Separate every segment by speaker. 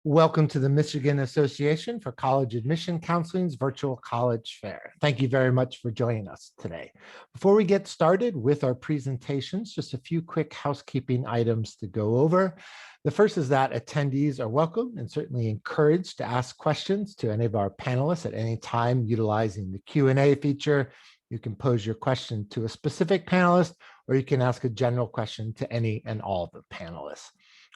Speaker 1: Welcome to the Michigan Association for College Admission Counseling's virtual college fair. Thank you very much for joining us today. Before we get started with our presentations, just a few quick housekeeping items to go over. The first is that attendees are welcome and certainly encouraged to ask questions to any of our panelists at any time utilizing the Q&A feature. You can pose your question to a specific panelist, or you can ask a general question to any and all of the panelists.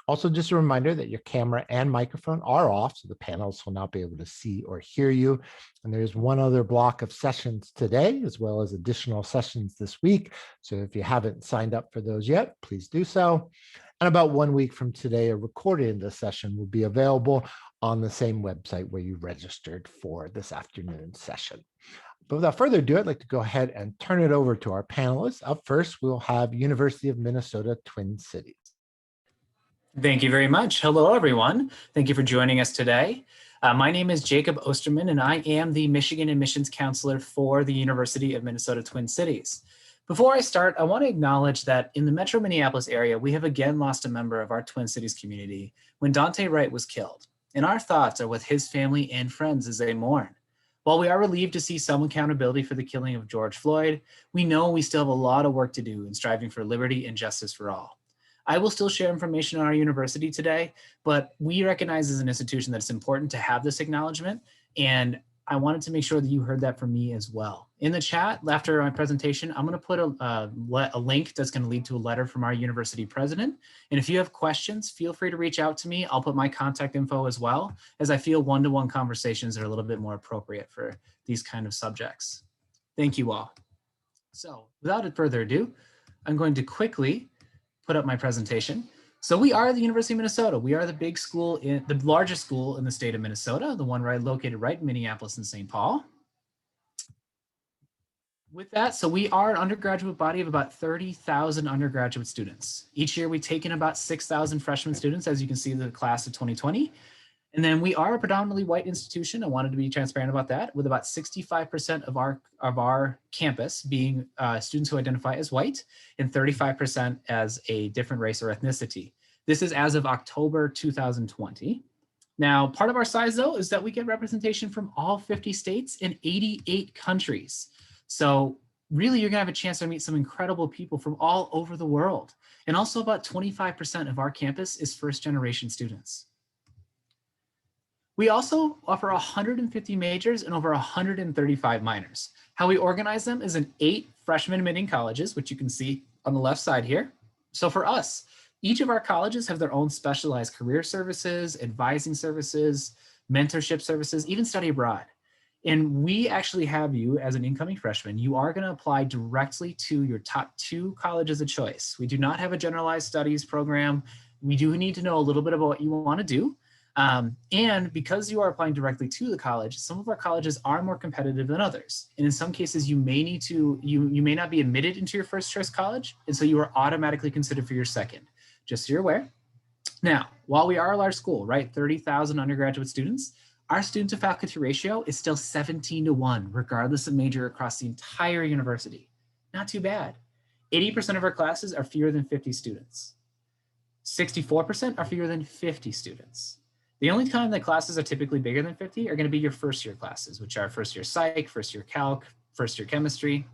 Speaker 1: Also, just a reminder that your camera and microphone are off, so the panelists will not be able to see or hear you. And there's one other block of sessions today, as well as additional sessions this week. So if you haven't signed up for those yet, please do so. And about 1 week from today, a recording of this session will be available on the same website where you registered for this afternoon session. But without further ado, I'd like to go ahead and turn it over to our panelists. Up first, we'll have University of Minnesota Twin Cities.
Speaker 2: Thank you very much. Hello, everyone. Thank you for joining us today. My name is Jacob Osterman, and I am the Michigan Admissions Counselor for the University of Minnesota Twin Cities. Before I start, I want to acknowledge that in the Metro Minneapolis area, we have again lost a member of our Twin Cities community when Dante Wright was killed, and our thoughts are with his family and friends as they mourn. While we are relieved to see some accountability for the killing of George Floyd, we know we still have a lot of work to do in striving for liberty and justice for all. I will still share information on our university today, but we recognize as an institution that it's important to have this acknowledgement, and I wanted to make sure that you heard that from me as well. In the chat, after my presentation, I'm going to put a link that's going to lead to a letter from our university president, and if you have questions, feel free to reach out to me. I'll put my contact info as well, as I feel one-to-one conversations are a little bit more appropriate for these kind of subjects. Thank you all. So without further ado, I'm going to quickly put up my presentation. So we are the University of Minnesota. We are the big school, the largest school in the state of Minnesota, the one located right in Minneapolis and St. Paul. With that, so we are an undergraduate body of about 30,000 undergraduate students. Each year we take in about 6,000 freshman students, as you can see in the class of 2020. And then we are a predominantly white institution. I wanted to be transparent about that, with about 65% of our campus being students who identify as white and 35% as a different race or ethnicity. This is as of October 2020. Now, part of our size, though, is that we get representation from all 50 states and 88 countries. So really, you're going to have a chance to meet some incredible people from all over the world. And also about 25% of our campus is first-generation students. We also offer 150 majors and over 135 minors. How we organize them is in 8 freshman admitting colleges, which you can see on the left side here. So for us, each of our colleges have their own specialized career services, advising services, mentorship services, even study abroad. And we actually have you as an incoming freshman, you are going to apply directly to your top 2 colleges of choice. We do not have a generalized studies program. We do need to know a little bit about what you want to do. And because you are applying directly to the college, some of our colleges are more competitive than others. And in some cases, you may need to, you may not be admitted into your first choice college. And so you are automatically considered for your second, just so you're aware. Now, while we are a large school, right, 30,000 undergraduate students, our student to faculty ratio is still 17-1, regardless of major across the entire university. Not too bad. 80% of our classes are fewer than 50 students. 64% are fewer than 50 students. The only time that classes are typically bigger than 50 are going to be your first year classes, which are first year psych, first year calc, first year chemistry.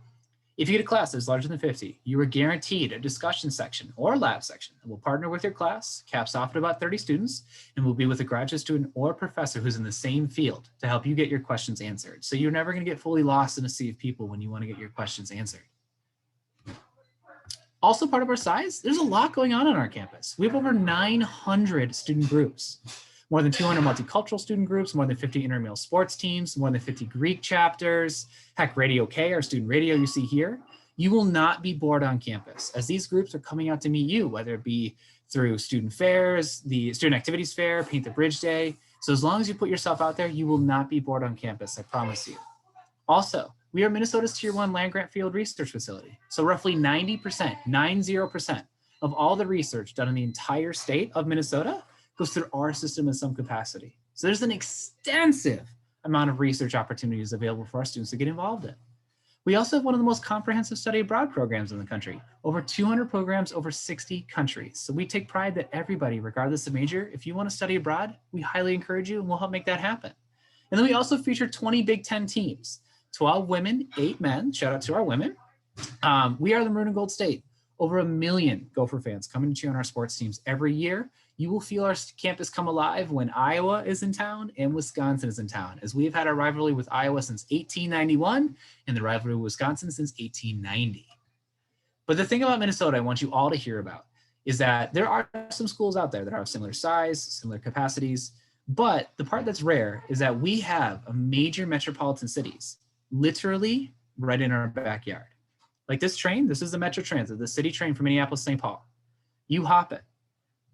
Speaker 2: If you get a class that's larger than 50, you are guaranteed a discussion section or lab section that will partner with your class, caps off at about 30 students, and will be with a graduate student or professor who's in the same field to help you get your questions answered. So you're never going to get fully lost in a sea of people when you want to get your questions answered. Also part of our size, there's a lot going on our campus. We have over 900 student groups. More than 200 multicultural student groups, more than 50 intramural sports teams, more than 50 Greek chapters, heck, Radio K, our student radio you see here. You will not be bored on campus, as these groups are coming out to meet you, whether it be through student fairs, the Student Activities Fair, Paint the Bridge Day. So as long as you put yourself out there, you will not be bored on campus, I promise you. Also, we are Minnesota's Tier 1 land-grant field research facility. So roughly 90% of all the research done in the entire state of Minnesota goes through our system in some capacity. So there's an extensive amount of research opportunities available for our students to get involved in. We also have one of the most comprehensive study abroad programs in the country, over 200 programs, over 60 countries. So we take pride that everybody, regardless of major, if you want to study abroad, we highly encourage you and we'll help make that happen. And then we also feature 20 Big Ten teams, 12 women, 8 men, shout out to our women. We are the Maroon and Gold State. Over 1 million Gopher fans come and cheer on our sports teams every year. You will feel our campus come alive when Iowa is in town and Wisconsin is in town, as we've had a rivalry with Iowa since 1891 and the rivalry with Wisconsin since 1890. But the thing about Minnesota I want you all to hear about is that there are some schools out there that are of similar size, similar capacities, but the part that's rare is that we have a major metropolitan cities literally right in our backyard. Like this train, this is the Metro Transit, the city train from Minneapolis, St. Paul. You hop it,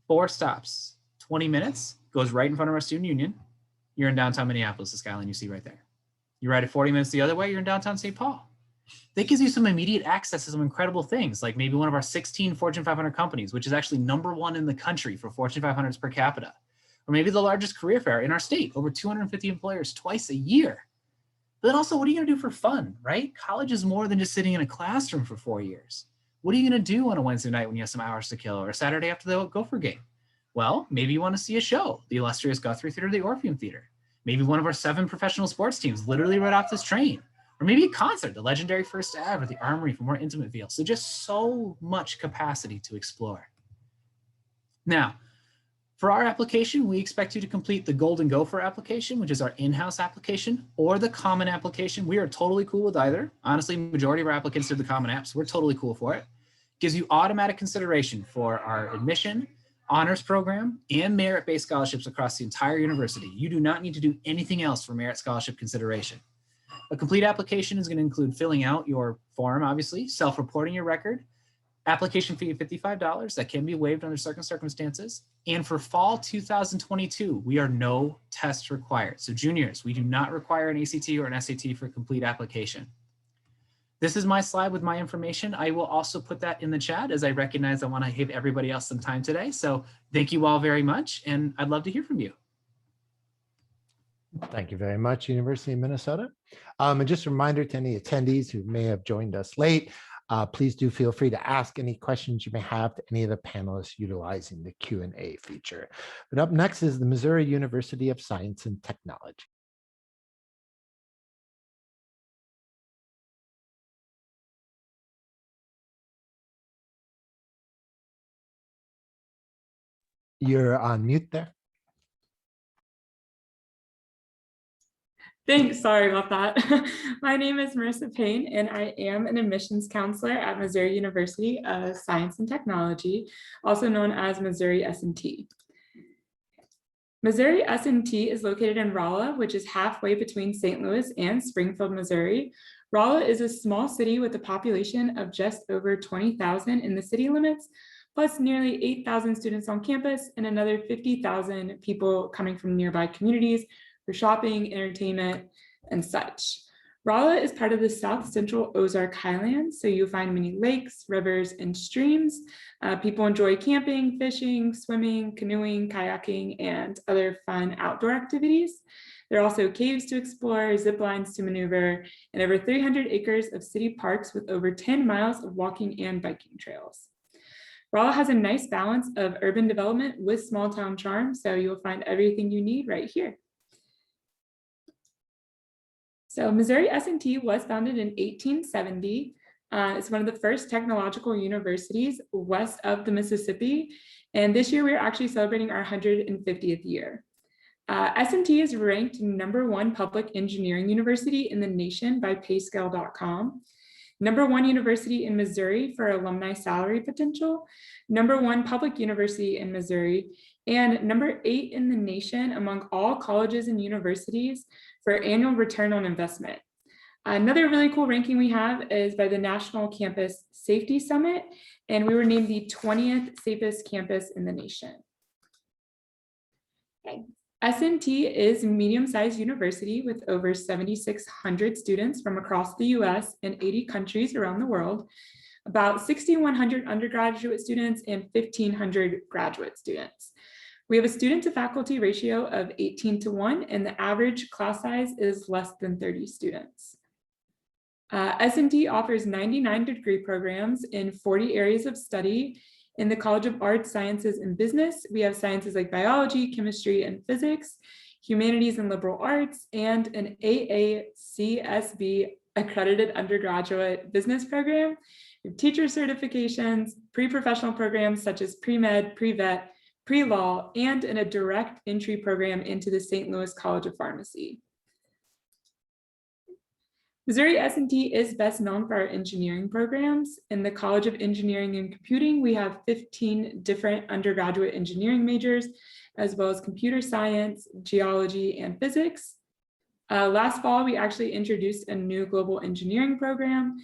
Speaker 2: 4 stops, 20 minutes, goes right in front of our student union. You're in downtown Minneapolis, the skyline you see right there. You ride it 40 minutes the other way, you're in downtown St. Paul. That gives you some immediate access to some incredible things, like maybe one of our 16 Fortune 500 companies, which is actually #1 in the country for Fortune 500s per capita. Or maybe the largest career fair in our state, over 250 employers twice a year. But then also, what are you gonna do for fun, right? College is more than just sitting in a classroom for 4 years. What are you gonna do on a Wednesday night when you have some hours to kill, or a Saturday after the Gopher game? Well, maybe you wanna see a show, the illustrious Guthrie Theater, the Orpheum Theater. Maybe one of our 7 professional sports teams literally right off this train. Or maybe a concert, the legendary First Ave or the Armory for more intimate feel. So just so much capacity to explore. Now, for our application, we expect you to complete the Golden Gopher application, which is our in-house application, or the common application. We are totally cool with either. Honestly, majority of our applicants did the common app, so we're totally cool for it. Gives you automatic consideration for our admission, honors program, and merit-based scholarships across the entire university. You do not need to do anything else for merit scholarship consideration. A complete application is going to include filling out your form, obviously, self-reporting your record, application fee of $55 that can be waived under certain circumstances. And for fall 2022, we are no test required. So juniors, we do not require an ACT or an SAT for complete application. This is my slide with my information. I will also put that in the chat, as I recognize I want to give everybody else some time today. So thank you all very much, and I'd love to hear from you.
Speaker 1: Thank you very much, University of Minnesota. And just a reminder to any attendees who may have joined us late, please do feel free to ask any questions you may have to any of the panelists utilizing the Q&A feature. But up next is the Missouri University of Science and Technology. You're on mute there.
Speaker 3: Thanks, sorry about that. My name is Marissa Payne, and I am an admissions counselor at Missouri University of Science and Technology, also known as Missouri S&T. Missouri S&T is located in Rolla, which is halfway between St. Louis and Springfield, Missouri. Rolla is a small city with a population of just over 20,000 in the city limits, plus nearly 8,000 students on campus and another 50,000 people coming from nearby communities for shopping, entertainment, and such. Rolla is part of the South Central Ozark Highlands, so you'll find many lakes, rivers, and streams. People enjoy camping, fishing, swimming, canoeing, kayaking, and other fun outdoor activities. There are also caves to explore, zip lines to maneuver, and over 300 acres of city parks with over 10 miles of walking and biking trails. Rolla has a nice balance of urban development with small town charm, so you'll find everything you need right here. So Missouri S&T was founded in 1870. It's one of the first technological universities west of the Mississippi. And this year we're actually celebrating our 150th year. S&T is ranked #1 public engineering university in the nation by payscale.com. #1 university in Missouri for alumni salary potential, #1 public university in Missouri, and #8 in the nation among all colleges and universities for annual return on investment. Another really cool ranking we have is by the National Campus Safety Summit, and we were named the 20th safest campus in the nation. Okay. S&T is a medium-sized university with over 7,600 students from across the US and 80 countries around the world, about 6,100 undergraduate students and 1,500 graduate students. We have a student to faculty ratio of 18:1, and the average class size is less than 30 students. S&T offers 99 degree programs in 40 areas of study. In the College of Arts, Sciences, and Business, we have sciences like biology, chemistry, and physics, humanities and liberal arts, and an AACSB accredited undergraduate business program. We have teacher certifications, pre-professional programs such as pre-med, pre-vet, pre-law, and in a direct entry program into the St. Louis College of Pharmacy. Missouri S&T is best known for our engineering programs. In the College of Engineering and Computing, we have 15 different undergraduate engineering majors, as well as computer science, geology, and physics. Last fall, we actually introduced a new global engineering program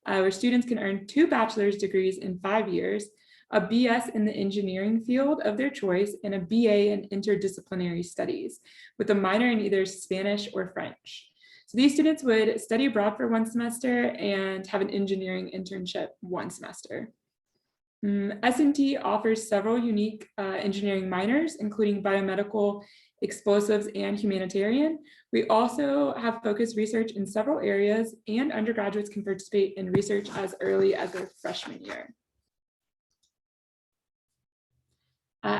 Speaker 3: where students can earn 2 bachelor's degrees in 5 years, a BS in the engineering field of their choice, and a BA in interdisciplinary studies, with a minor in either Spanish or French. So these students would study abroad for 1 semester and have an engineering internship 1 semester. S&T offers several unique engineering minors, including biomedical, explosives, and humanitarian. We also have focused research in several areas, and undergraduates can participate in research as early as their freshman year.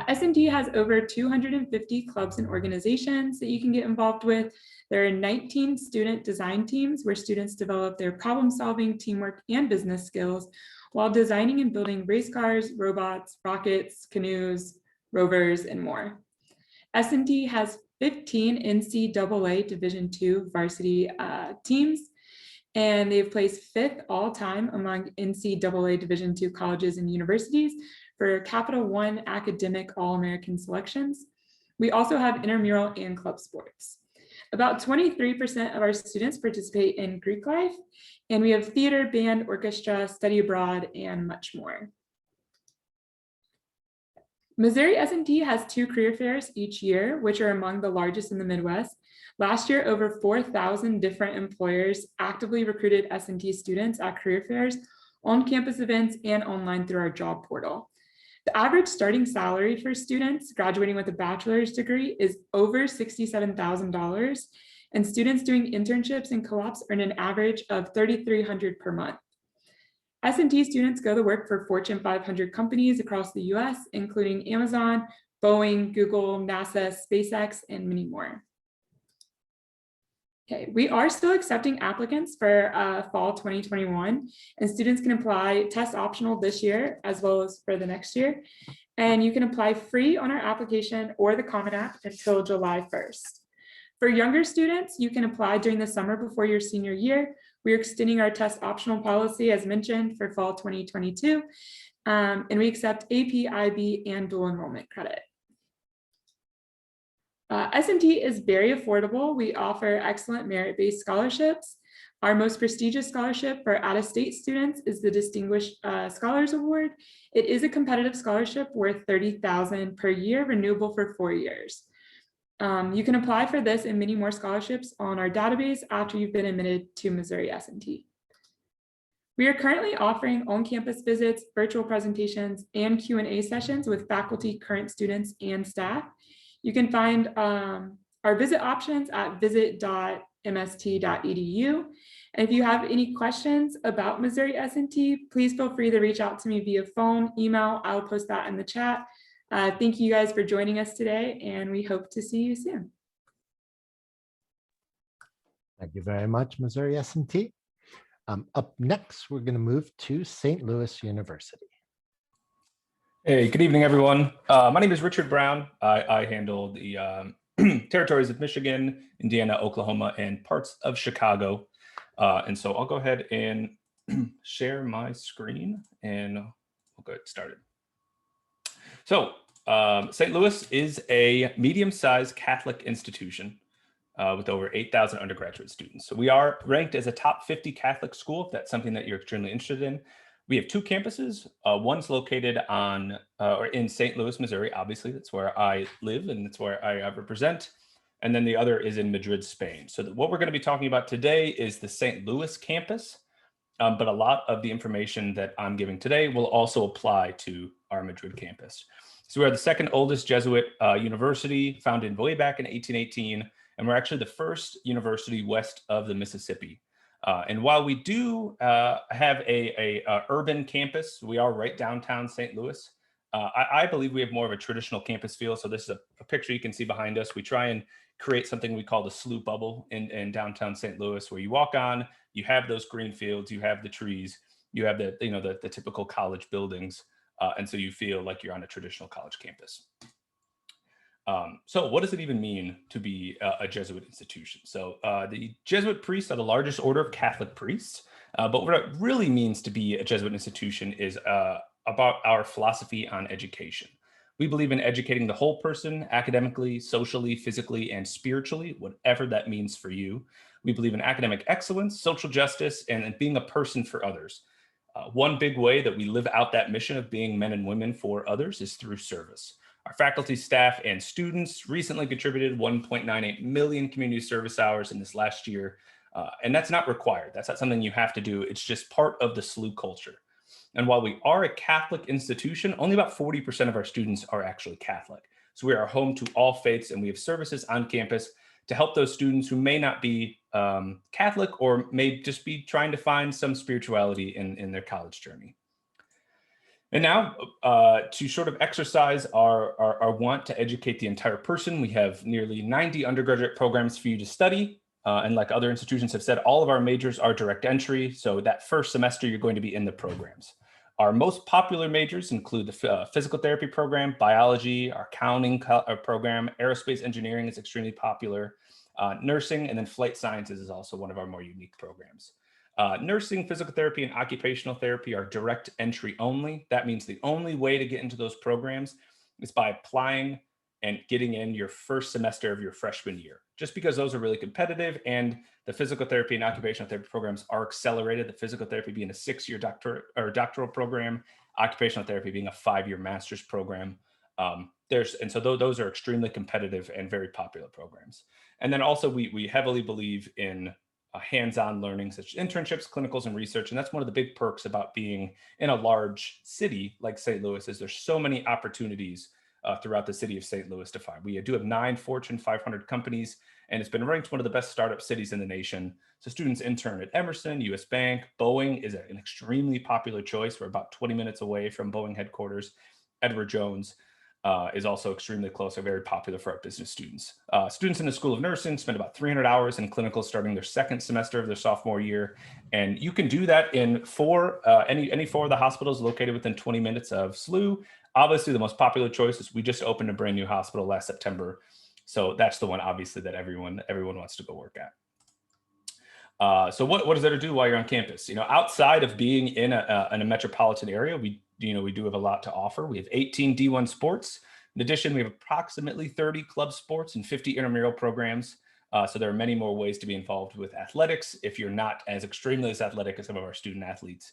Speaker 3: S&T has over 250 clubs and organizations that you can get involved with. There are 19 student design teams where students develop their problem solving, teamwork, and business skills while designing and building race cars, robots, rockets, canoes, rovers, and more. S&T has 15 NCAA Division II varsity teams, and they've placed 5th all time among NCAA Division II colleges and universities for Capital One academic All-American selections. We also have intramural and club sports. About 23% of our students participate in Greek life, and we have theater, band, orchestra, study abroad, and much more. Missouri S&T has 2 career fairs each year, which are among the largest in the Midwest. Last year, over 4,000 different employers actively recruited S&T students at career fairs, on-campus events, and online through our job portal. The average starting salary for students graduating with a bachelor's degree is over $67,000, and students doing internships and co-ops earn an average of $3,300 per month. S&T students go to work for Fortune 500 companies across the US, including Amazon, Boeing, Google, NASA, SpaceX, and many more. Okay, we are still accepting applicants for fall 2021, and students can apply test optional this year as well as for the next year. And you can apply free on our application or the Common App until July 1st. For younger students, you can apply during the summer before your senior year. We're extending our test optional policy as mentioned for fall 2022, and we accept AP, IB, and dual enrollment credit. S&T is very affordable. We offer excellent merit-based scholarships. Our most prestigious scholarship for out-of-state students is the Distinguished Scholars Award. It is a competitive scholarship worth $30,000 per year, renewable for 4 years. You can apply for this and many more scholarships on our database after you've been admitted to Missouri S&T. We are currently offering on-campus visits, virtual presentations, and Q&A sessions with faculty, current students, and staff. You can find our visit options at visit.mst.edu. And if you have any questions about Missouri S&T, please feel free to reach out to me via phone, email. I'll post that in the chat. Thank you guys for joining us today, and we hope to see you soon.
Speaker 1: Thank you very much, Missouri S&T. Up next, we're going to move to St. Louis University.
Speaker 4: Hey, good evening, everyone. My name is Richard Brown. I handle the territories of Michigan, Indiana, Oklahoma, and parts of Chicago. And so I'll go ahead and share my screen and we'll get started. So St. Louis is a medium-sized Catholic institution with over 8,000 undergraduate students. So we are ranked as a top 50 Catholic school, if that's something that you're extremely interested in. We have 2 campuses. One's located on or in St. Louis, Missouri. Obviously, that's where I live and that's where I represent. And then the other is in Madrid, Spain. So what we're going to be talking about today is the St. Louis campus. But a lot of the information that I'm giving today will also apply to our Madrid campus. So we are the 2nd oldest Jesuit university, founded way back in 1818. And we're actually the first university west of the Mississippi. And while we do have a urban campus, we are right downtown St. Louis. I believe we have more of a traditional campus feel. So this is a picture you can see behind us. We try and create something we call the SLU bubble in downtown St. Louis, where you walk on, you have those green fields, you have the trees, you have the typical college buildings, and so you feel like you're on a traditional college campus. So what does it even mean to be a Jesuit institution? So the Jesuit priests are the largest order of Catholic priests, but what it really means to be a Jesuit institution is about our philosophy on education. We believe in educating the whole person academically, socially, physically, and spiritually, whatever that means for you. We believe in academic excellence, social justice, and being a person for others. One big way that we live out that mission of being men and women for others is through service. Our faculty, staff, and students recently contributed 1.98 million community service hours in this last year. And that's not required. That's not something you have to do. It's just part of the SLU culture. And while we are a Catholic institution, only about 40% of our students are actually Catholic. So we are home to all faiths, and we have services on campus to help those students who may not be Catholic or may just be trying to find some spirituality in their college journey. And now to sort of exercise our want to educate the entire person, we have nearly 90 undergraduate programs for you to study. And like other institutions have said, all of our majors are direct entry. So that first semester, you're going to be in the programs. Our most popular majors include the physical therapy program, biology, our accounting program, aerospace engineering is extremely popular, nursing, and then flight sciences is also one of our more unique programs. Nursing, physical therapy, and occupational therapy are direct entry only. That means the only way to get into those programs is by applying and getting in your first semester of your freshman year, just because those are really competitive, and the physical therapy and occupational therapy programs are accelerated, the physical therapy being a 6-year doctoral program, occupational therapy being a 5-year master's program. So those are extremely competitive and very popular programs. And then also we heavily believe in hands-on learning, such as internships, clinicals, and research. And that's one of the big perks about being in a large city like St. Louis, is there's so many opportunities throughout the city of St. Louis to find. We do have 9 Fortune 500 companies, and it's been ranked one of the best startup cities in the nation. So students intern at Emerson, US Bank, Boeing is an extremely popular choice. We're about 20 minutes away from Boeing headquarters. Edward Jones is also extremely close, and very popular for our business students. Students in the School of Nursing spend about 300 hours in clinical starting their second semester of their sophomore year. And you can do that in any 4 of the hospitals located within 20 minutes of SLU. Obviously, the most popular choice is we just opened a brand new hospital last September. So that's the one, obviously, that everyone wants to go work at. So what does that do while you're on campus? Outside of being in a metropolitan area, we do have a lot to offer. We have 18 D1 sports. In addition, we have approximately 30 club sports and 50 intramural programs. So there are many more ways to be involved with athletics if you're not as extremely as athletic as some of our student athletes.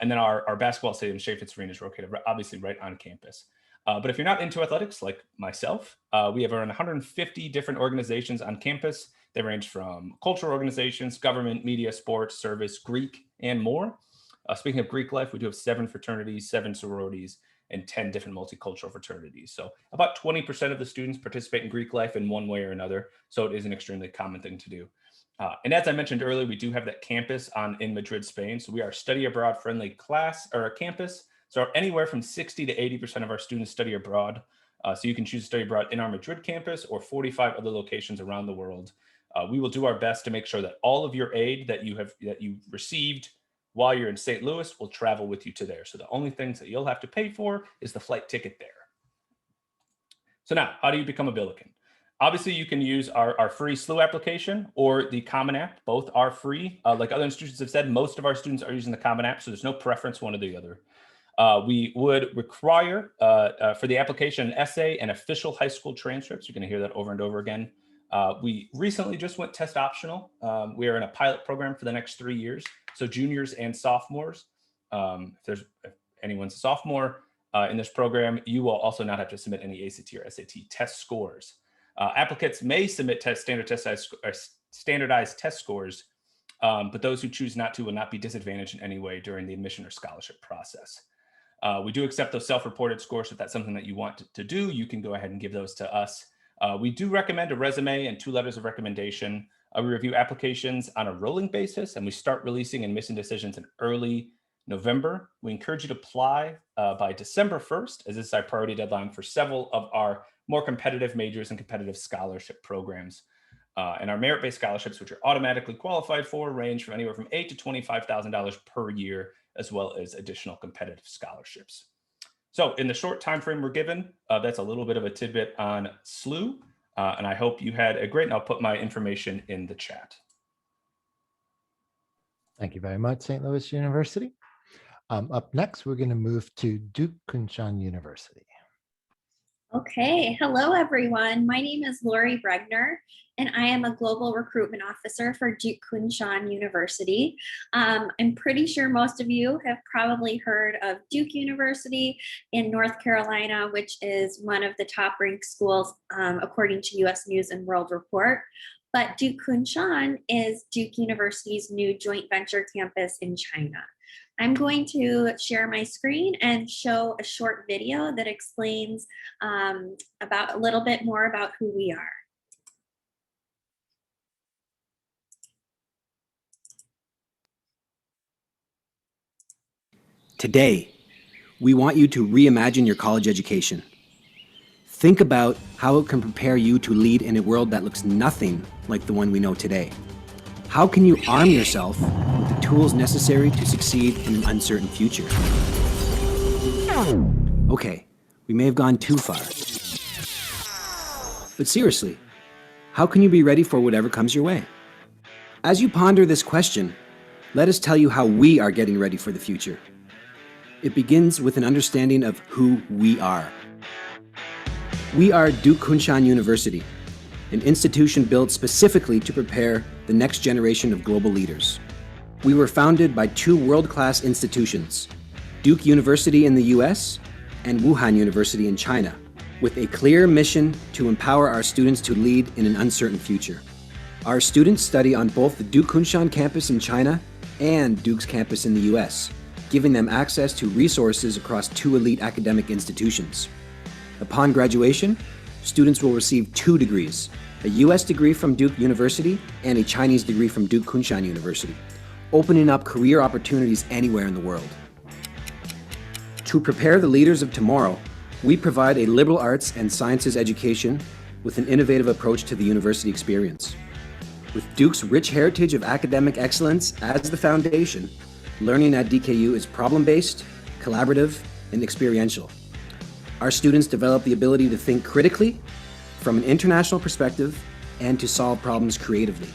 Speaker 4: And then our basketball stadium, Chaffetz Arena, is located obviously right on campus. But if you're not into athletics like myself, we have around 150 different organizations on campus. They range from cultural organizations, government, media, sports, service, Greek, and more. Speaking of Greek life, we do have 7 fraternities, 7 sororities, and 10 different multicultural fraternities. So about 20% of the students participate in Greek life in one way or another. So it is an extremely common thing to do. And as I mentioned earlier, we do have that campus in Madrid, Spain. So we are a study abroad friendly campus. So anywhere from 60 to 80% of our students study abroad. So you can choose to study abroad in our Madrid campus or 45 other locations around the world. We will do our best to make sure that all of your aid that you received while you're in St. Louis will travel with you to there. So the only things that you'll have to pay for is the flight ticket there. So now, how do you become a Billiken? Obviously, you can use our free SLU application or the Common App. Both are free. Like other institutions have said, most of our students are using the Common App, so there's no preference one or the other. We would require for the application an essay and official high school transcripts. You're going to hear that over and over again. We recently just went test optional. We are in a pilot program for the next 3 years. So juniors and sophomores, if anyone's a sophomore in this program, you will also not have to submit any ACT or SAT test scores. Applicants may submit standardized test scores, but those who choose not to will not be disadvantaged in any way during the admission or scholarship process. We do accept those self-reported scores. If that's something that you want to do, you can go ahead and give those to us. We do recommend a resume and 2 letters of recommendation. We review applications on a rolling basis, and we start releasing admission decisions in early November. We encourage you to apply by December 1st, as this is our priority deadline for several of our more competitive majors and competitive scholarship programs. And our merit-based scholarships, which are automatically qualified for, range from anywhere from $8,000 to $25,000 per year, as well as additional competitive scholarships. So in the short time frame we're given, that's a little bit of a tidbit on SLU, and I hope you had a great, and I'll put my information in the chat.
Speaker 1: Thank you very much, St. Louis University. Up next, we're going to move to Duke Kunshan University.
Speaker 5: Okay, hello everyone. My name is Lori Bregner, and I am a Global Recruitment Officer for Duke Kunshan University. I'm pretty sure most of you have probably heard of Duke University in North Carolina, which is one of the top ranked schools according to US News and World Report. But Duke Kunshan is Duke University's new joint venture campus in China. I'm going to share my screen and show a short video that explains about a little bit more about who we are.
Speaker 6: Today, we want you to reimagine your college education. Think about how it can prepare you to lead in a world that looks nothing like the one we know today. How can you arm yourself with the tools necessary to succeed in an uncertain future? Okay, we may have gone too far. But seriously, how can you be ready for whatever comes your way? As you ponder this question, let us tell you how we are getting ready for the future. It begins with an understanding of who we are. We are Duke Kunshan University, an institution built specifically to prepare the next generation of global leaders. We were founded by two world-class institutions, Duke University in the US and Wuhan University in China, with a clear mission to empower our students to lead in an uncertain future. Our students study on both the Duke Kunshan campus in China and Duke's campus in the US, giving them access to resources across two elite academic institutions. Upon graduation, students will receive 2 degrees, a US degree from Duke University and a Chinese degree from Duke Kunshan University, opening up career opportunities anywhere in the world. To prepare the leaders of tomorrow, we provide a liberal arts and sciences education with an innovative approach to the university experience. With Duke's rich heritage of academic excellence as the foundation, learning at DKU is problem-based, collaborative, and experiential. Our students develop the ability to think critically, from an international perspective, and to solve problems creatively.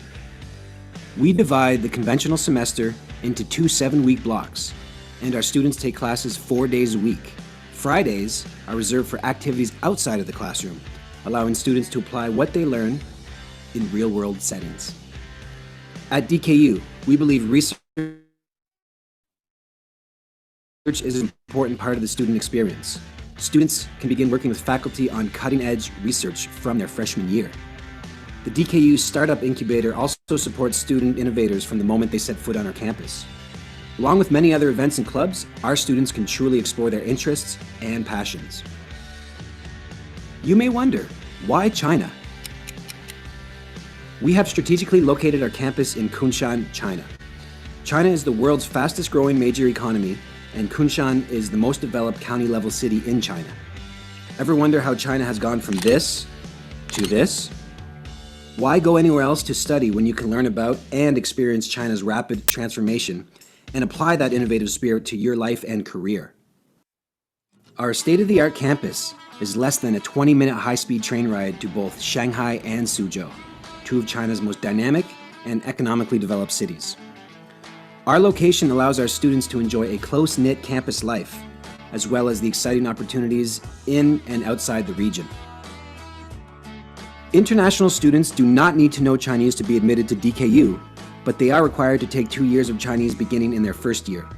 Speaker 6: We divide the conventional semester into 2 7-week blocks, and our students take classes 4 days a week. Fridays are reserved for activities outside of the classroom, allowing students to apply what they learn in real-world settings. At DKU, we believe research is an important part of the student experience. Students can begin working with faculty on cutting-edge research from their freshman year. The DKU Startup Incubator also supports student innovators from the moment they set foot on our campus. Along with many other events and clubs, our students can truly explore their interests and passions. You may wonder, why China? We have strategically located our campus in Kunshan, China. China is the world's fastest growing major economy, and Kunshan is the most developed county-level city in China. Ever wonder how China has gone from this to this? Why go anywhere else to study when you can learn about and experience China's rapid transformation and apply that innovative spirit to your life and career? Our state-of-the-art campus is less than a 20-minute high-speed train ride to both Shanghai and Suzhou, 2 of China's most dynamic and economically developed cities. Our location allows our students to enjoy a close-knit campus life, as well as the exciting opportunities in and outside the region. International students do not need to know Chinese to be admitted to DKU, but they are required to take 2 years of Chinese beginning in their first year,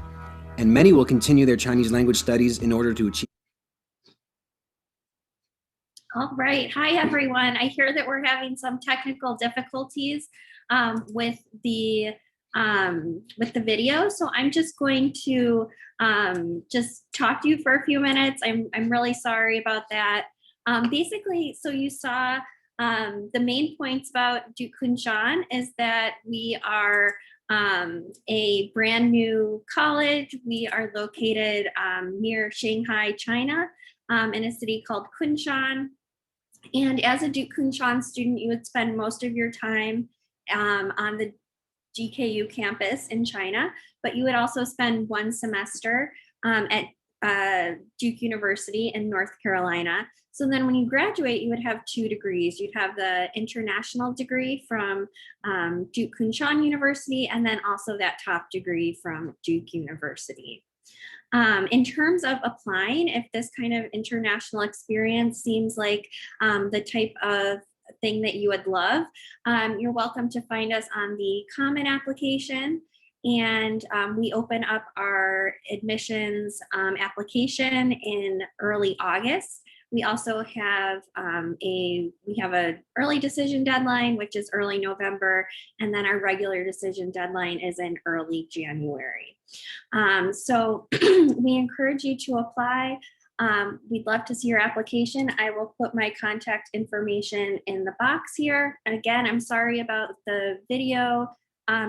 Speaker 6: and many will continue their Chinese language studies in order to achieve.
Speaker 5: All right. Hi, everyone. I hear that we're having some technical difficulties with the video. So I'm just going to just talk to you for a few minutes. I'm really sorry about that. Basically, so you saw The main points about Duke Kunshan is that we are a brand new college. We are located near Shanghai, China, in a city called Kunshan. And as a Duke Kunshan student, you would spend most of your time on the GKU campus in China, but you would also spend one semester at Duke University in North Carolina. So then when you graduate, you would have 2 degrees. You'd have the international degree from Duke Kunshan University, and then also that top degree from Duke University. In terms of applying, if this kind of international experience seems like the type of thing that you would love, you're welcome to find us on the Common application. And we open up our admissions application in early August. We also have an early decision deadline, which is early November, and then our regular decision deadline is in early January. So we encourage you to apply. We'd love to see your application. I will put my contact information in the box here. And again, I'm sorry about the video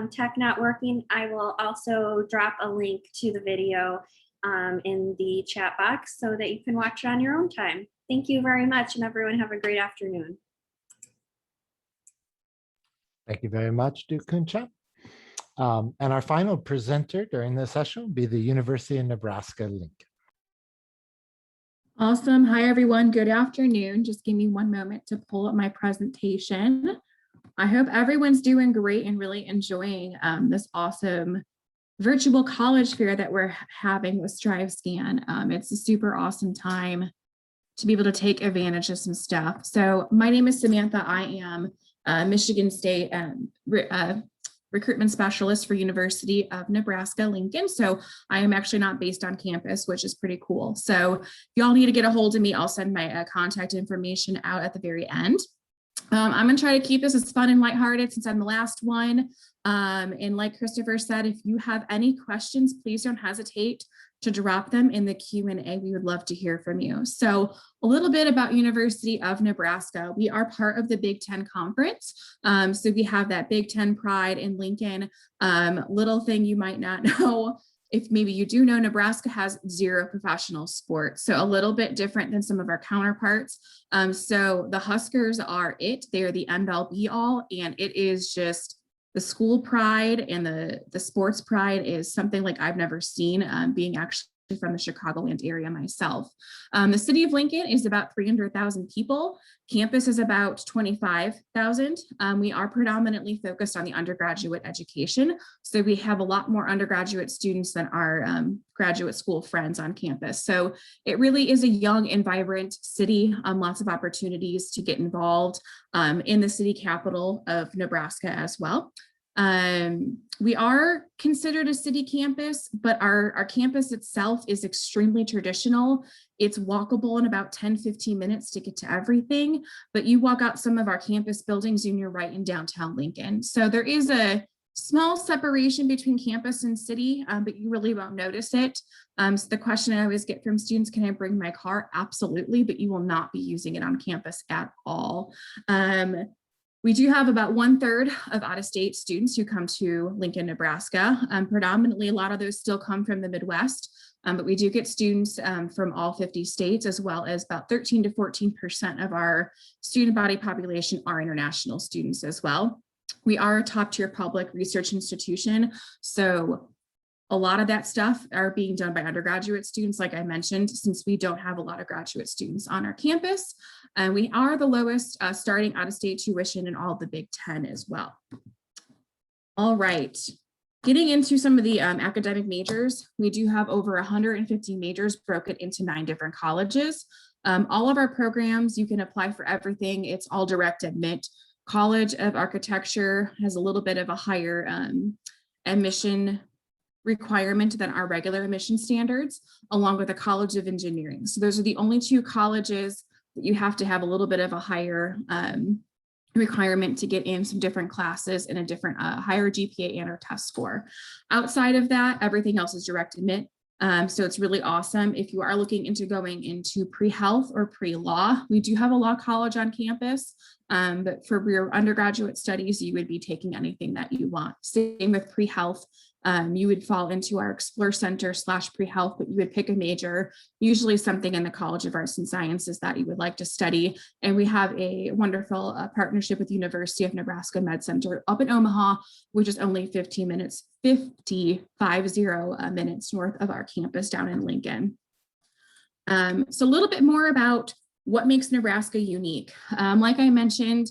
Speaker 5: tech not working. I will also drop a link to the video in the chat box so that you can watch it on your own time. Thank you very much, and everyone have a great afternoon.
Speaker 1: Thank you very much, Duke Kunshan. And our final presenter during this session will be the University of Nebraska-Lincoln.
Speaker 7: Awesome. Hi, everyone. Good afternoon. Just give me one moment to pull up my presentation. I hope everyone's doing great and really enjoying this awesome virtual college fair that we're having with StriveScan. It's a super awesome time to be able to take advantage of some stuff. So my name is Samantha. I am Michigan State recruitment specialist for University of Nebraska-Lincoln. So I am actually not based on campus, which is pretty cool. So if y'all need to get a hold of me, I'll send my contact information out at the very end. I'm going to try to keep this as fun and lighthearted since I'm the last one. And like Christopher said, if you have any questions, please don't hesitate to drop them in the Q&A. We would love to hear from you. So a little bit about University of Nebraska. We are part of the Big Ten Conference. So we have that Big Ten pride in Lincoln. Little thing you might not know, if maybe you do know, Nebraska has 0 professional sports. So a little bit different than some of our counterparts. So the Huskers are it. They're the end all be all. And it is just the school pride and the sports pride is something like I've never seen, being actually from the Chicagoland area myself. The city of Lincoln is about 300,000 people. Campus is about 25,000. We are predominantly focused on the undergraduate education. So we have a lot more undergraduate students than our graduate school friends on campus. So it really is a young and vibrant city, lots of opportunities to get involved in the city capital of Nebraska as well. We are considered a city campus, but our campus itself is extremely traditional. It's walkable in about 10-15 minutes to get to everything, but you walk out some of our campus buildings and you're right in downtown Lincoln. So there is a small separation between campus and city, but you really won't notice it. So the question I always get from students, can I bring my car? Absolutely, but you will not be using it on campus at all. We do have about 1/3 of out-of-state students who come to Lincoln, Nebraska. Predominantly, a lot of those still come from the Midwest, but we do get students from all 50 states, as well as about 13 to 14% of our student body population are international students as well. We are a top-tier public research institution, so a lot of that stuff are being done by undergraduate students, like I mentioned, since we don't have a lot of graduate students on our campus. And we are the lowest starting out-of-state tuition in all of the Big Ten as well. All right, getting into some of the academic majors, we do have over 150 majors broken into 9 different colleges. All of our programs, you can apply for everything. It's all direct admit. College of Architecture has a little bit of a higher admission requirement than our regular admission standards, along with the College of Engineering. So those are the only 2 colleges that you have to have a little bit of a higher requirement to get in some different classes and a different higher GPA and or test score. Outside of that, everything else is direct admit. So it's really awesome. If you are looking into going into pre-health or pre-law, we do have a law college on campus. But for your undergraduate studies, you would be taking anything that you want. Same with pre-health. You would fall into our Explore Center / pre-health, but you would pick a major, usually something in the College of Arts and Sciences that you would like to study. And we have a wonderful partnership with the University of Nebraska Med Center up in Omaha, which is only 50 minutes north of our campus down in Lincoln. So a little bit more about what makes Nebraska unique. Like I mentioned,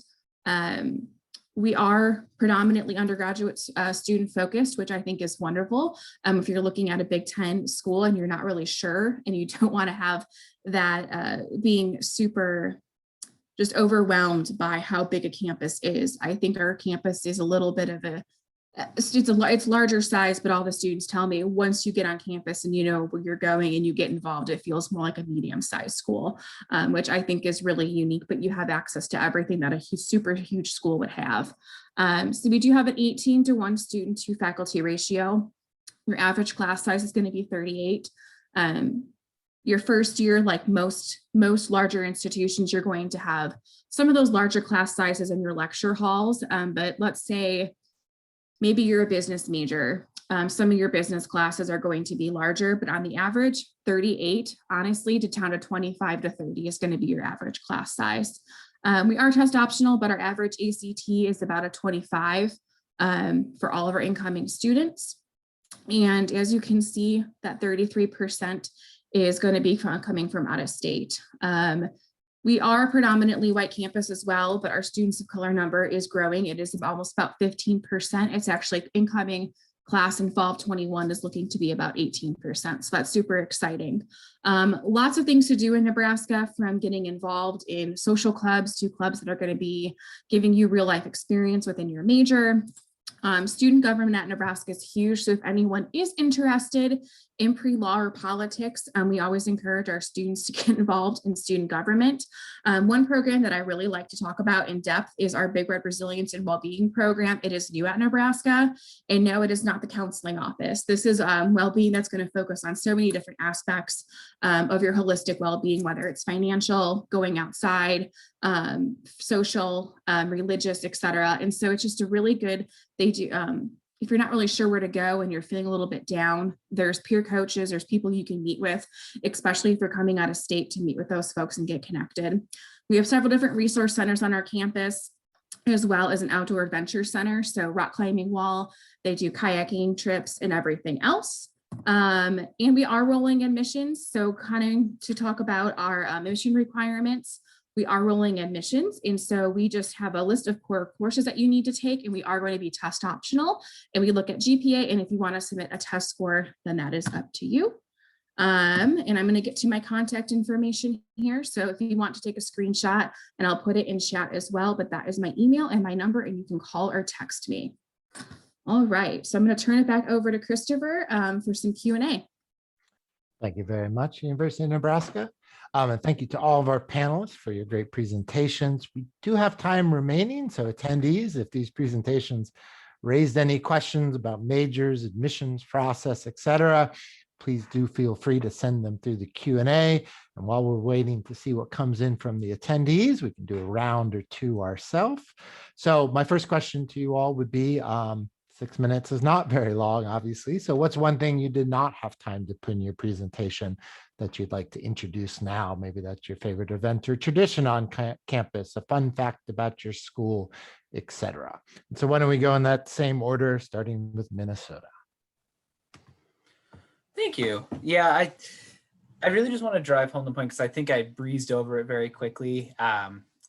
Speaker 7: we are predominantly undergraduate student focused, which I think is wonderful. If you're looking at a Big Ten school and you're not really sure and you don't want to have that being super just overwhelmed by how big a campus is, I think our campus is a little bit of it's larger size, but all the students tell me once you get on campus and you know where you're going and you get involved, it feels more like a medium-sized school, which I think is really unique, but you have access to everything that a super huge school would have. So we do have an 18-to-1 student to faculty ratio. Your average class size is going to be 38. Your first year, like most larger institutions, you're going to have some of those larger class sizes in your lecture halls, but let's say maybe you're a business major. Some of your business classes are going to be larger, but on the average, 38, honestly, down to 25 to 30 is going to be your average class size. We are test optional, but our average ACT is about a 25 for all of our incoming students. And as you can see, that 33% is going to be coming from out of state. We are a predominantly white campus as well, but our students of color number is growing. It is almost about 15%. It's actually incoming class in fall of 21 is looking to be about 18%. So that's super exciting. Lots of things to do in Nebraska, from getting involved in social clubs to clubs that are going to be giving you real life experience within your major. Student government at Nebraska is huge. So if anyone is interested in pre-law or politics, we always encourage our students to get involved in student government. One program that I really like to talk about in depth is our Big Red Resilience and Wellbeing program. It is new at Nebraska, and no, it is not the counseling office. This is well-being that's going to focus on so many different aspects of your holistic well-being, whether it's financial, going outside, social, religious, etc. And so it's just a really good, they do, if you're not really sure where to go and you're feeling a little bit down, there's peer coaches, there's people you can meet with, especially if you're coming out of state, to meet with those folks and get connected. We have several different resource centers on our campus, as well as an outdoor adventure center. So rock climbing wall, they do kayaking trips and everything else. And we are rolling admissions. So kind of to talk about our admission requirements, we are rolling admissions. And so we just have a list of core courses that you need to take, and we are going to be test optional. And we look at GPA, and if you want to submit a test score, then that is up to you. And I'm going to get to my contact information here. So if you want to take a screenshot, and I'll put it in chat as well, but that is my email and my number, and you can call or text me. All right, so I'm going to turn it back over to Christopher for some Q&A.
Speaker 1: Thank you very much, University of Nebraska. And thank you to all of our panelists for your great presentations. We do have time remaining, so attendees, if these presentations raised any questions about majors, admissions process, etc., please do feel free to send them through the Q&A. And while we're waiting to see what comes in from the attendees, we can do a round or two ourselves. So my first question to you all would be, 6 minutes is not very long, obviously. So what's one thing you did not have time to put in your presentation that you'd like to introduce now? Maybe that's your favorite event or tradition on campus, a fun fact about your school, etc. So why don't we go in that same order, starting with Minnesota?
Speaker 2: Thank you. Yeah, I really just want to drive home the point, because I think I breezed over it very quickly.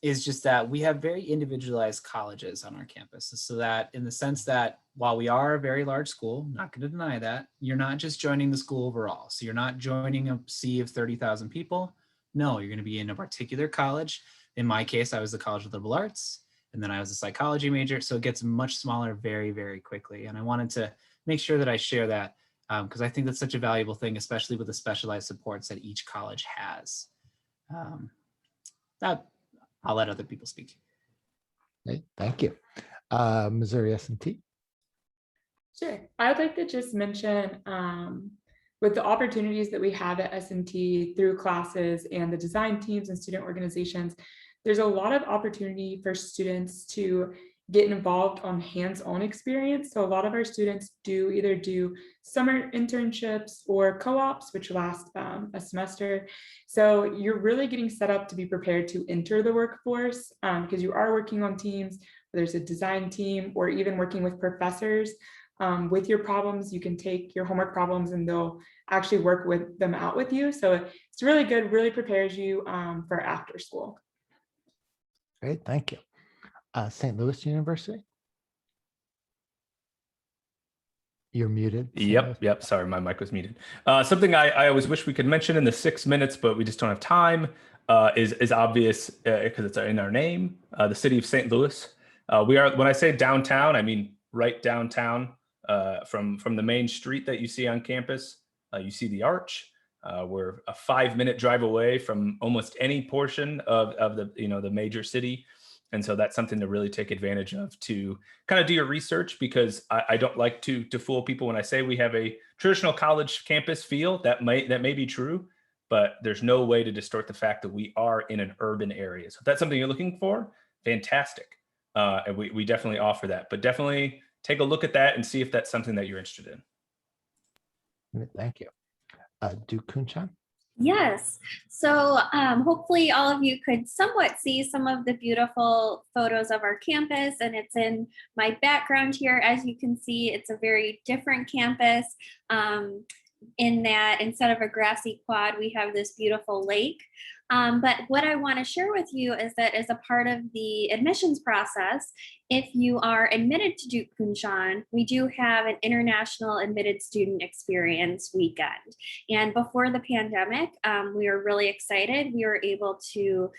Speaker 2: Is just that we have very individualized colleges on our campus. So that in the sense that while we are a very large school, not going to deny that, you're not just joining the school overall. So you're not joining a sea of 30,000 people. No, you're going to be in a particular college. In my case, I was the College of Liberal Arts, and then I was a psychology major. So it gets much smaller very, very quickly. And I wanted to make sure that I share that because I think that's such a valuable thing, especially with the specialized supports that each college has. I'll let other people speak.
Speaker 1: Okay, thank you. Missouri S&T.
Speaker 3: Sure. I'd like to just mention with the opportunities that we have at S&T through classes and the design teams and student organizations, there's a lot of opportunity for students to get involved on hands-on experience. So a lot of our students either do summer internships or co-ops, which last a semester. So you're really getting set up to be prepared to enter the workforce because you are working on teams, whether it's a design team or even working with professors. With your problems, you can take your homework problems and they'll actually work with them out with you. So it's really good, really prepares you for after school.
Speaker 1: Great, thank you. St. Louis University? You're muted.
Speaker 4: Yep. Sorry, my mic was muted. Something I always wish we could mention in the 6 minutes, but we just don't have time, is obvious because it's in our name, the city of St. Louis. We are, when I say downtown, I mean right downtown, from the main street that you see on campus. You see the arch. We're a 5-minute drive away from almost any portion of the the major city. And so that's something to really take advantage of, to kind of do your research, because I don't like to fool people when I say we have a traditional college campus feel. That may be true, but there's no way to distort the fact that we are in an urban area. So if that's something you're looking for, fantastic. And we definitely offer that, but definitely take a look at that and see if that's something that you're interested in.
Speaker 1: Thank you. Duke Kunshan?
Speaker 5: Yes. So hopefully all of you could somewhat see some of the beautiful photos of our campus, and it's in my background here. As you can see, it's a very different campus in that instead of a grassy quad, we have this beautiful lake. But what I want to share with you is that as a part of the admissions process, if you are admitted to Duke Kunshan, we do have an international admitted student experience weekend. And before the pandemic, we were really excited. We were able to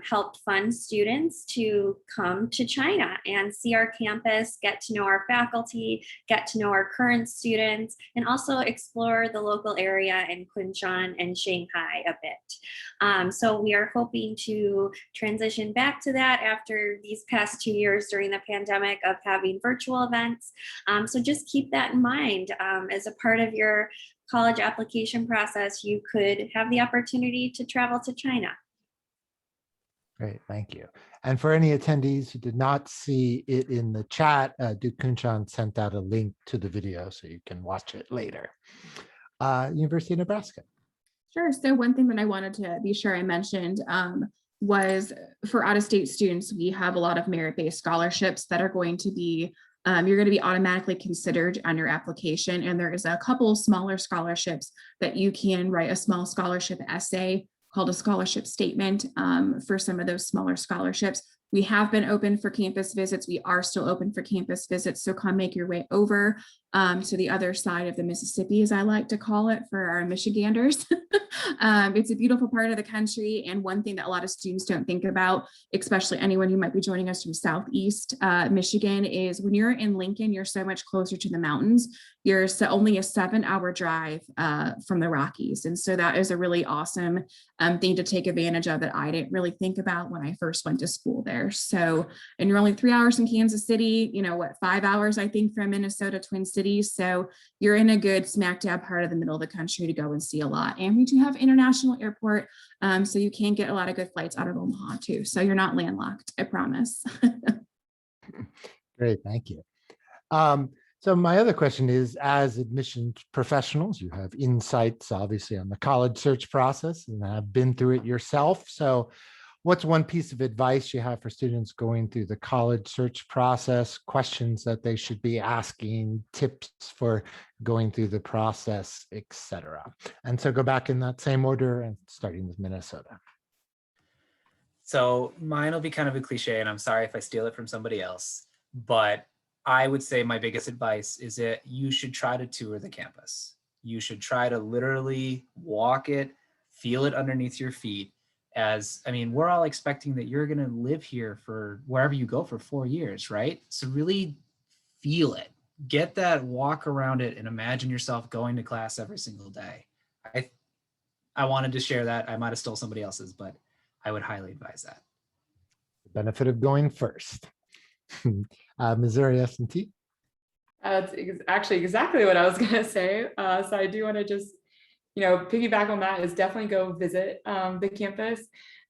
Speaker 5: help fund students to come to China and see our campus, get to know our faculty, get to know our current students, and also explore the local area in Kunshan and Shanghai a bit. So we are hoping to transition back to that after these past 2 years during the pandemic of having virtual events. So just keep that in mind. As a part of your college application process, you could have the opportunity to travel to China.
Speaker 1: Great, thank you. And for any attendees who did not see it in the chat, Duke Kunshan sent out a link to the video so you can watch it later. University of Nebraska.
Speaker 7: Sure. So one thing that I wanted to be sure I mentioned was for out-of-state students, we have a lot of merit-based scholarships that are going to be, you're going to be automatically considered on your application. And there is a couple of smaller scholarships that you can write a small scholarship essay called a scholarship statement for some of those smaller scholarships. We have been open for campus visits. We are still open for campus visits. So come make your way over to the other side of the Mississippi, as I like to call it, for our Michiganders. It's a beautiful part of the country. And one thing that a lot of students don't think about, especially anyone who might be joining us from Southeast Michigan, is when you're in Lincoln, you're so much closer to the mountains. You're only a 7-hour drive from the Rockies. And so that is a really awesome thing to take advantage of that I didn't really think about when I first went to school there. So, and you're only 3 hours from Kansas City, 5 hours, I think, from Minnesota, Twin Cities. So you're in a good smack dab part of the middle of the country to go and see a lot. And we do have international airport, so you can get a lot of good flights out of Omaha too. So you're not landlocked, I promise.
Speaker 1: Great, thank you. So my other question is, as admissions professionals, you have insights obviously on the college search process and have been through it yourself. So what's one piece of advice you have for students going through the college search process, questions that they should be asking, tips for going through the process, etc.? And so go back in that same order and starting with Minnesota.
Speaker 2: So mine will be kind of a cliche, and I'm sorry if I steal it from somebody else, but I would say my biggest advice is that you should try to tour the campus. You should try to literally walk it, feel it underneath your feet. We're all expecting that you're going to live here for wherever you go for 4 years, right? So really feel it, get that walk around it, and imagine yourself going to class every single day. I wanted to share that. I might have stole somebody else's, but I would highly advise that.
Speaker 1: The benefit of going first. Missouri S&T.
Speaker 3: That's actually exactly what I was going to say. So I do want to just piggyback on that is definitely go visit the campus.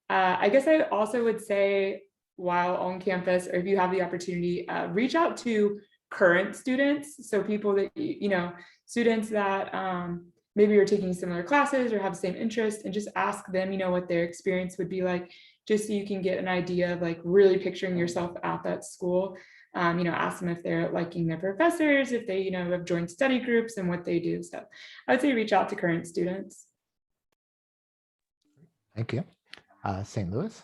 Speaker 3: I guess I also would say while on campus, or if you have the opportunity, reach out to current students. So people that, students that maybe are taking similar classes or have the same interest, and just ask them, what their experience would be like, just so you can get an idea of like really picturing yourself at that school. Ask them if they're liking their professors, if they, have joined study groups and what they do. So I would say reach out to current students.
Speaker 1: Thank you. St. Louis?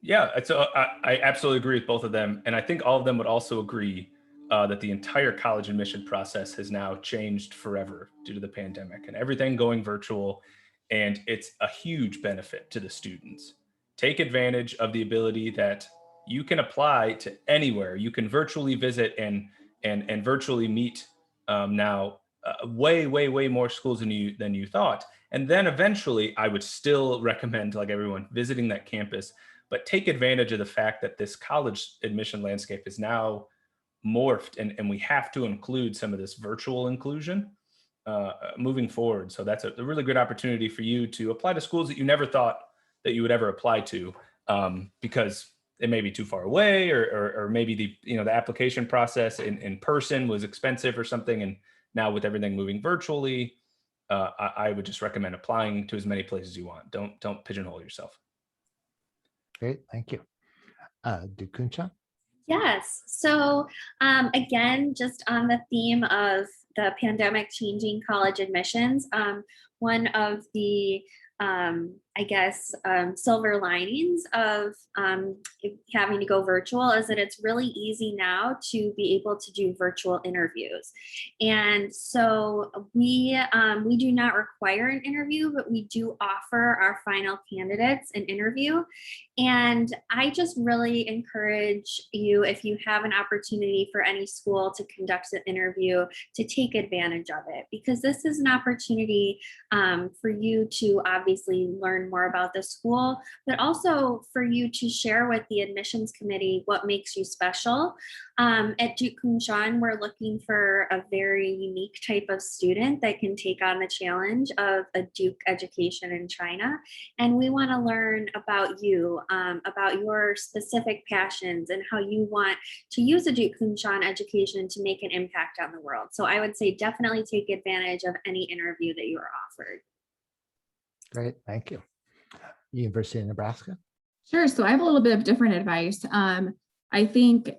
Speaker 4: Yeah, so I absolutely agree with both of them. And I think all of them would also agree that the entire college admission process has now changed forever due to the pandemic and everything going virtual. And it's a huge benefit to the students. Take advantage of the ability that you can apply to anywhere. You can virtually visit and virtually meet now way more schools than you thought. And then eventually, I would still recommend, like everyone, visiting that campus, but take advantage of the fact that this college admission landscape is now morphed, and we have to include some of this virtual inclusion moving forward. So that's a really good opportunity for you to apply to schools that you never thought that you would ever apply to, because it may be too far away, or maybe the application process in person was expensive or something. And now with everything moving virtually, I would just recommend applying to as many places as you want. Don't pigeonhole yourself.
Speaker 1: Great, thank you. Kunshan?
Speaker 5: Yes. So again, just on the theme of the pandemic changing college admissions, one of the silver linings of having to go virtual is that it's really easy now to be able to do virtual interviews. And so we do not require an interview, but we do offer our final candidates an interview. And I just really encourage you, if you have an opportunity for any school to conduct an interview, to take advantage of it, because this is an opportunity for you to obviously learn more about the school, but also for you to share with the admissions committee what makes you special. At Duke Kunshan, we're looking for a very unique type of student that can take on the challenge of a Duke education in China. And we want to learn about you, about your specific passions and how you want to use a Duke Kunshan education to make an impact on the world. So I would say definitely take advantage of any interview that you are offered.
Speaker 1: Great, thank you. University of Nebraska?
Speaker 7: Sure. So I have a little bit of different advice. I think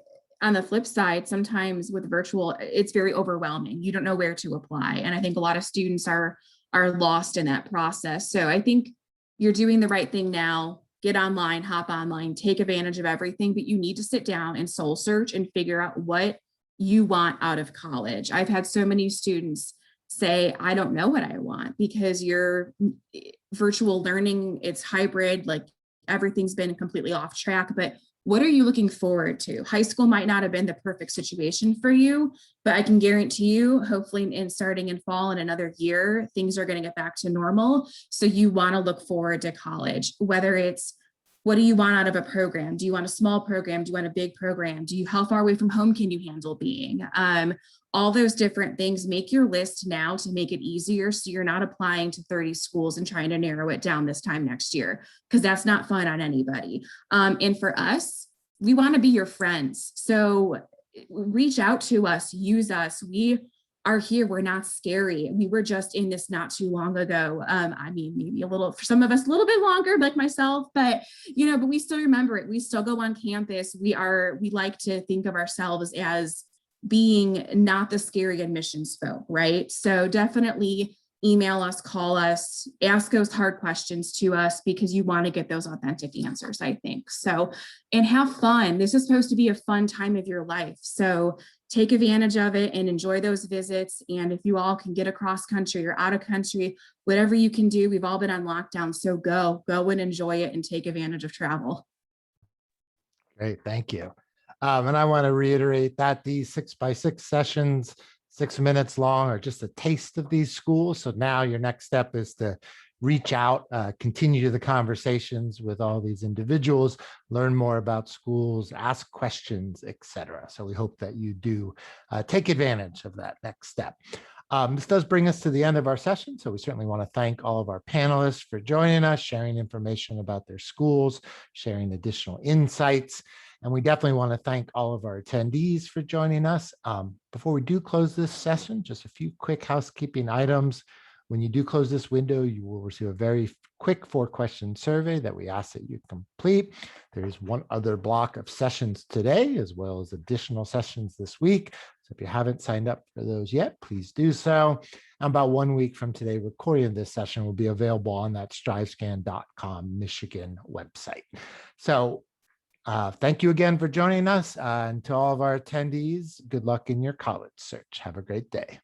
Speaker 7: on the flip side, sometimes with virtual, it's very overwhelming. You don't know where to apply. And I think a lot of students are lost in that process. So I think you're doing the right thing now. Get online, hop online, take advantage of everything, but you need to sit down and soul search and figure out what you want out of college. I've had so many students say, I don't know what I want, because you're virtual learning, it's hybrid, like everything's been completely off track, but what are you looking forward to? High school might not have been the perfect situation for you, but I can guarantee you, hopefully in starting in fall in another year, things are going to get back to normal. So you want to look forward to college, whether it's, what do you want out of a program? Do you want a small program? Do you want a big program? How far away from home can you handle being? All those different things. Make your list now to make it easier, so you're not applying to 30 schools and trying to narrow it down this time next year, because that's not fun on anybody. And for us, we want to be your friends. So reach out to us, use us. We are here. We're not scary. We were just in this not too long ago. I mean, maybe a little, for some of us, a little bit longer, like myself, but but we still remember it. We still go on campus. We like to think of ourselves as being not the scary admissions folk, right? So definitely email us, call us, ask those hard questions to us, because you want to get those authentic answers, I think. So, and have fun. This is supposed to be a fun time of your life. So take advantage of it and enjoy those visits. And if you all can get across country or out of country, whatever you can do, we've all been on lockdown. So go and enjoy it and take advantage of travel.
Speaker 1: Great, thank you. And I want to reiterate that these 6x6 sessions, 6 minutes long, are just a taste of these schools. So now your next step is to reach out, continue the conversations with all these individuals, learn more about schools, ask questions, etc. So we hope that you do take advantage of that next step. This does bring us to the end of our session, so we certainly want to thank all of our panelists for joining us, sharing information about their schools, sharing additional insights. And we definitely want to thank all of our attendees for joining us. Before we do close this session, just a few quick housekeeping items. When you do close this window, you will receive a very quick 4-question survey that we ask that you complete. There is one other block of sessions today, as well as additional sessions this week. So if you haven't signed up for those yet, please do so. And about 1 week from today, recording of this session will be available on that strivescan.com Michigan website. So thank you again for joining us. And to all of our attendees, good luck in your college search. Have a great day.